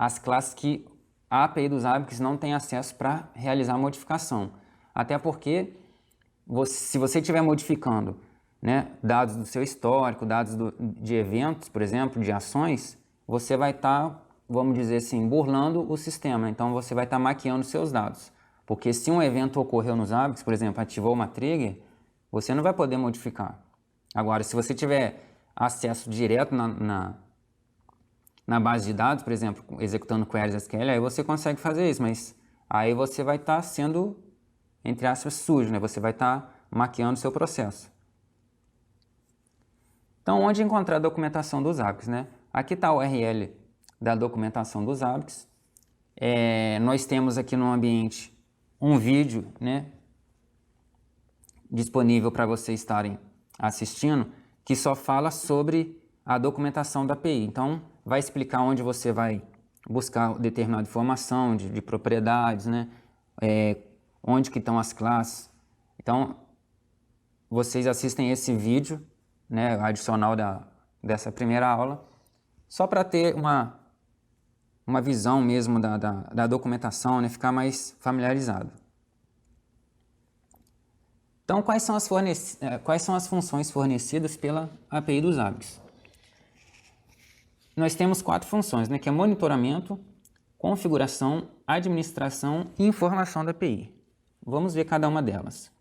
as classes que a API dos ABACS não tem acesso para realizar a modificação. Até porque, se você estiver modificando, né, dados do seu histórico, dados de eventos, por exemplo, de ações, você vai estar, vamos dizer assim, burlando o sistema. Então, você vai estar maquiando seus dados. Porque se um evento ocorreu nos ABACS, por exemplo, ativou uma trigger, você não vai poder modificar. Agora, se você tiver acesso direto na base de dados, por exemplo, executando queries SQL, aí você consegue fazer isso, mas aí você vai estar sendo, entre aspas, sujo, né? Você vai estar maquiando o seu processo. Então, onde encontrar a documentação dos ABACS, né? Aqui está a URL da documentação dos ABACS. Nós temos aqui no ambiente um vídeo, né, disponível para vocês estarem assistindo, que só fala sobre a documentação da API. Então, vai explicar onde você vai buscar determinada informação de propriedades, né? Onde que estão as classes. Então, vocês assistem esse vídeo, né, adicional dessa primeira aula, só para ter uma visão mesmo da documentação, né, ficar mais familiarizado. Então, quais são as funções fornecidas pela API dos ABACS? Nós temos 4 funções, né, que é monitoramento, configuração, administração e informação da API. Vamos ver cada uma delas.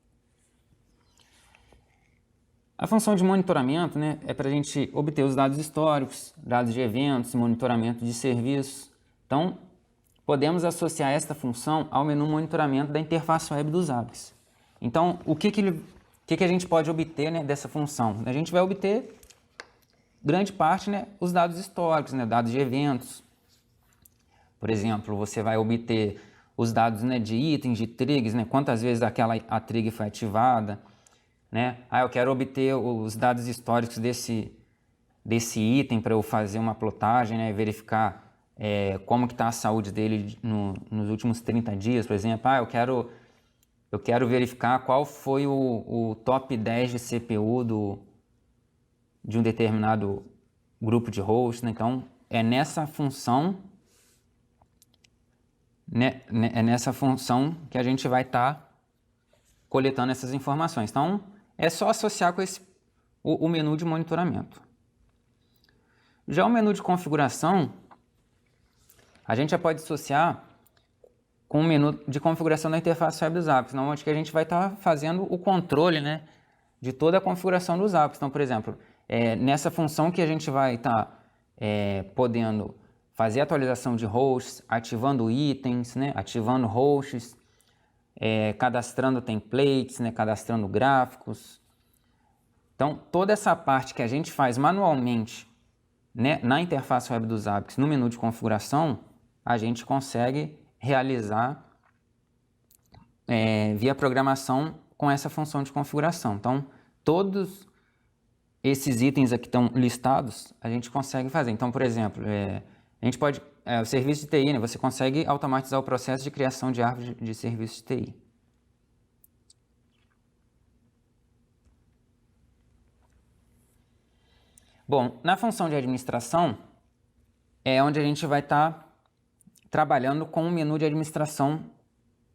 A função de monitoramento, né, é para a gente obter os dados históricos, dados de eventos, monitoramento de serviços. Então, podemos associar esta função ao menu monitoramento da interface web dos ABACS. Então, o que a gente pode obter, né, dessa função? A gente vai obter, grande parte, né, os dados históricos, né, dados de eventos. Por exemplo, você vai obter os dados, né, de itens, de triggers, né, quantas vezes a trigger foi ativada, né? Eu quero obter os dados históricos desse item para eu fazer uma plotagem, né, verificar como que está a saúde dele nos últimos 30 dias, por exemplo. Eu quero verificar qual foi o top 10 de CPU de um determinado grupo de hosts, né? Então, é nessa função, né, que a gente vai estar coletando essas informações. Então, é só associar com o menu de monitoramento. Já o menu de configuração, a gente já pode associar com o menu de configuração da interface web dos ABACS, onde que a gente vai estar fazendo o controle, né, de toda a configuração dos ABACS. Então, por exemplo, nessa função que a gente vai estar podendo fazer atualização de hosts, ativando itens, né, ativando hosts, cadastrando templates, né, cadastrando gráficos. Então, toda essa parte que a gente faz manualmente, né, na interface web dos ABACS, no menu de configuração, a gente consegue realizar via programação com essa função de configuração. Então, todos esses itens aqui estão listados, a gente consegue fazer. Então, por exemplo, a gente pode, o serviço de TI, né, você consegue automatizar o processo de criação de árvore de serviço de TI. Bom, na função de administração é onde a gente vai estar trabalhando com o menu de administração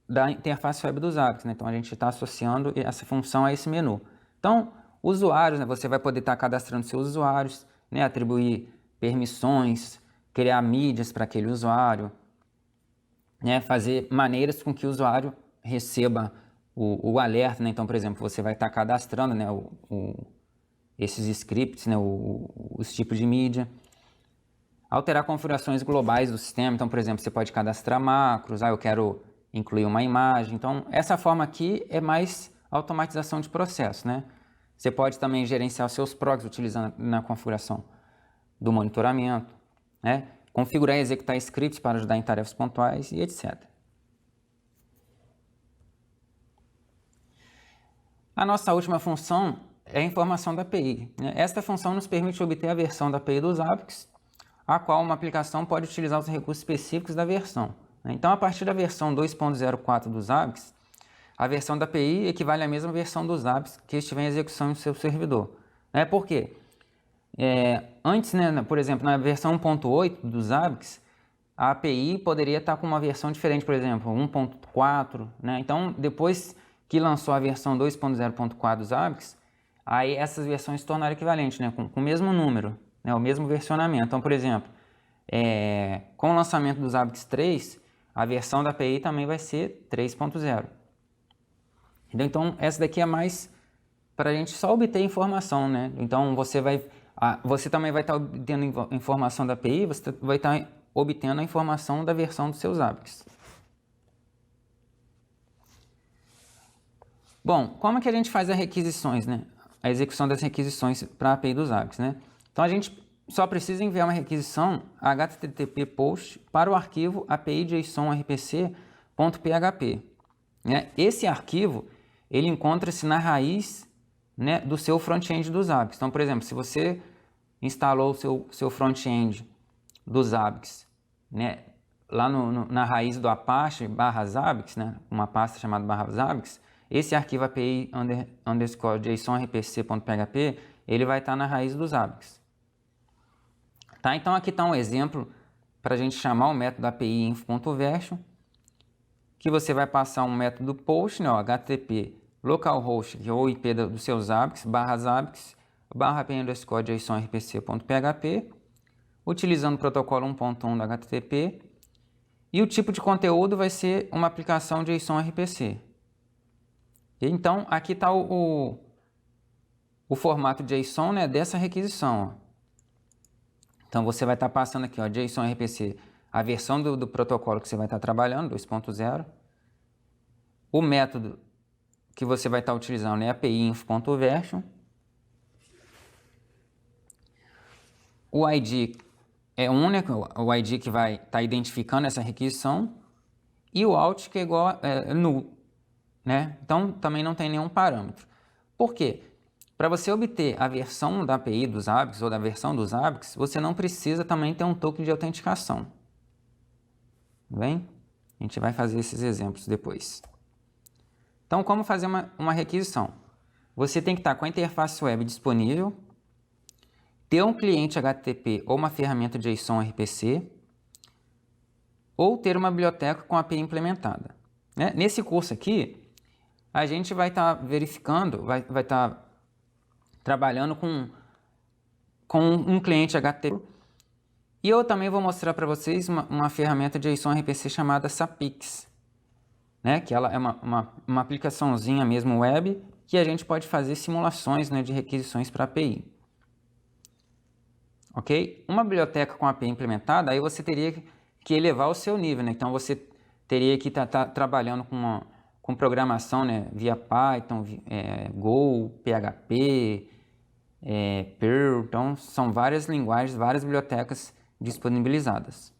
da interface web dos ABACS, né? Então, a gente está associando essa função a esse menu. Então, usuários, né? Você vai poder estar cadastrando seus usuários, né? Atribuir permissões, criar mídias para aquele usuário, né? Fazer maneiras com que o usuário receba o alerta, né? Então, por exemplo, você vai estar cadastrando, né, esses scripts, né, os tipos de mídia. Alterar configurações globais do sistema. Então, por exemplo, você pode cadastrar macros. Eu quero incluir uma imagem. Então, essa forma aqui é mais automatização de processo, né? Você pode também gerenciar os seus proxies utilizando na configuração do monitoramento, né? Configurar e executar scripts para ajudar em tarefas pontuais e etc. A nossa última função é a informação da API, né? Esta função nos permite obter a versão da API dos ABACS, a qual uma aplicação pode utilizar os recursos específicos da versão. Então, a partir da versão 2.04 dos ABACS, a versão da API equivale à mesma versão dos ABACS que estiver em execução no seu servidor. Por quê? Antes, né, por exemplo, na versão 1.8 dos ABACS, a API poderia estar com uma versão diferente, por exemplo, 1.4, né? Então, depois que lançou a versão 2.0.4 dos ABICs, aí essas versões se tornaram equivalentes, né? Com o mesmo número, né? O mesmo versionamento. Então, por exemplo, com o lançamento dos ABICs 3, a versão da API também vai ser 3.0. Então, essa daqui é mais para a gente só obter informação, né? Então, você também vai estar obtendo informação da API, você vai estar obtendo a informação da versão dos seus ABICs. Bom, como é que a gente faz as requisições, né? A execução das requisições para a API dos ABICs, né? Então, a gente só precisa enviar uma requisição HTTP POST para o arquivo API JSON RPC.php. Né? Esse arquivo, ele encontra-se na raiz, né, do seu front-end dos ABICs. Então, por exemplo, se você instalou o seu front-end dos ABICs, né, lá na raiz do Apache /ABICs, né, uma pasta chamada /ABICs, esse arquivo API _ JSON RPC.php, ele vai estar na raiz dos ABICs. Tá? Então, aqui está um exemplo para a gente chamar o método API info.version, que você vai passar um método post, né, HTTP localhost, que é o IP dos seus ABICs, /ABICs, /API _ JSON RPC.php, utilizando o protocolo 1.1 do HTTP, e o tipo de conteúdo vai ser uma aplicação JSON RPC. Então, aqui está o formato JSON, né, dessa requisição. Ó. Então, você vai estar passando aqui, ó, JSON RPC, a versão do protocolo que você vai estar trabalhando, 2.0. O método que você vai estar utilizando é API info.version. O ID é único, o ID que vai estar identificando essa requisição. E o out que é igual a null, né? Então, também não tem nenhum parâmetro. Por quê? Para você obter a versão da API dos ABICs ou da versão dos ABICs, você não precisa também ter um token de autenticação. Bem? A gente vai fazer esses exemplos depois. Então, como fazer uma requisição? Você tem que estar com a interface web disponível, ter um cliente HTTP ou uma ferramenta JSON RPC, ou ter uma biblioteca com API implementada. Né? Nesse curso aqui, a gente vai estar verificando, vai estar trabalhando com um cliente HTTP. E eu também vou mostrar para vocês uma ferramenta de JSON RPC chamada Sapix, né? Que ela é uma aplicaçãozinha mesmo web que a gente pode fazer simulações, né, de requisições para API. Ok? Uma biblioteca com API implementada, aí você teria que elevar o seu nível, né? Então você teria que estar trabalhando com programação, né, via Python, Go, PHP, Perl. Então são várias linguagens, várias bibliotecas disponibilizadas.